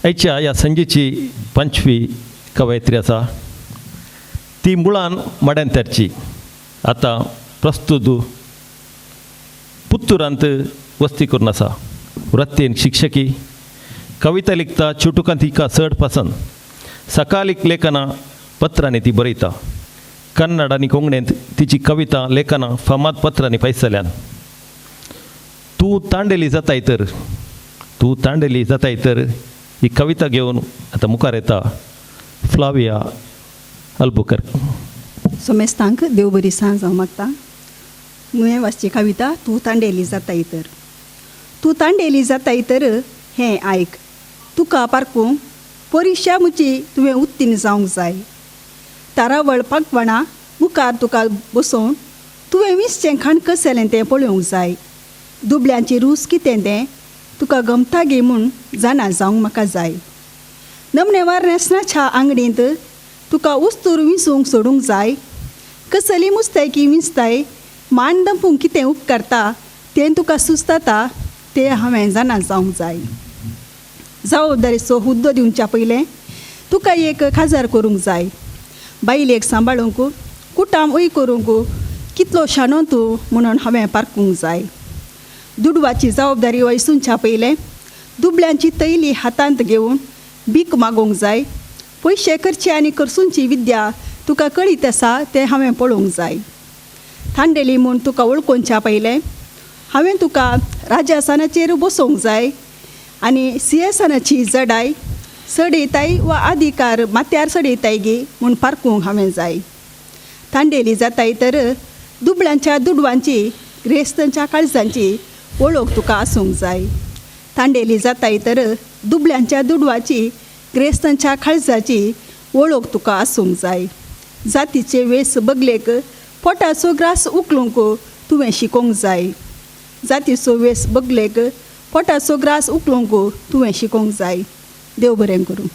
आयच्या ह्या संजेची 5वी कवयित्री आसा ती मुळान मड्यांतेरची आतां प्रस्तुत पुत्तूरांत वस्ती करून आसा. वृत्तीन शिक्षकी, कविता लिखता चुटुकां तिका चड पसंद. सकाळीक लेखनां पत्रांनी ती बरयता. कन्नड आनी कोंकणींत तिची कविता लेखनां फामाद पत्रांनी पायसल्यान. तूं तांडेली जाताय तर ही कविता घेवन आतां मुखार येता फ्लाविया अल्बुकर्क. सोमेस्तांक देव बरी सांज हांव मागता. मुवें वाचची कविता तूं तांडेली जाताय तर. तूं तांडेली जाताय तर हें आयक. तुका पारकूंक परिक्षा मुची तुवें उत्तीर्ण जावंक जाय. तारावळ पांकवणां मुखार तुका बसोवन तुवें विसचें खाण कशेलें तें पळोवंक जाय. दुबळ्यांची रूच कितें तें तुका गमता गे म्हूण जाणा जावंक म्हाका जाय. नमनेवार नेसनाच्या आंगडींत तुका उस्तूर विंसूंक सोडूंक जाय. कसली मुस्तेकी विंचताय मान दंपूंक कितें उपकारता तें तुका सुचता तें हांवें जाणा जावंक जाय. जबाबदारेचो हुद्दो दिवच्या पयलें तुका एक खाजार करूंक जाय. बायलेक सांबाळूंक कुटाम उय करूंक कितलो शाणो तूं म्हणून हांवें पारकूंक जाय. दुडवाची जबाबदारी वयसूंच्या पयलें दुबळ्यांची तैली हातांत घेवन भीक मागोवंक जाय. पयशे करचे आनी करसूंची विद्या तुका कळीत आसा तें हांवें पळोवंक जाय. थांडेली म्हूण तुका वळखोवच्या पयलें हांवें तुका राजासनाचेर बसोवंक जाय आनी सिंहासनाची जडाय सडयताय वा अधिकार माथ्यार सडयताय गे म्हूण पारकूंक हांवें जाय. थांडेली जाताय तर दुबळ्यांच्या दुडवांची ग्रेस्तंच्या काळजांची वळख तुका आसूंक जाय. थांडेली जाताय तर दुबळ्यांच्या दुडवाची ग्रेस्तंच्या काळजाची वळख तुका आसूंक जाय. जातीचे वेस बगलेक पोटाचो ग्रास उखलूंक तुवें शिकोवंक जाय. जातीचो वेस बगलेक पोटाचो ग्रास उखलूंक तुवें शिकोवंक जाय. देव बरें करूं.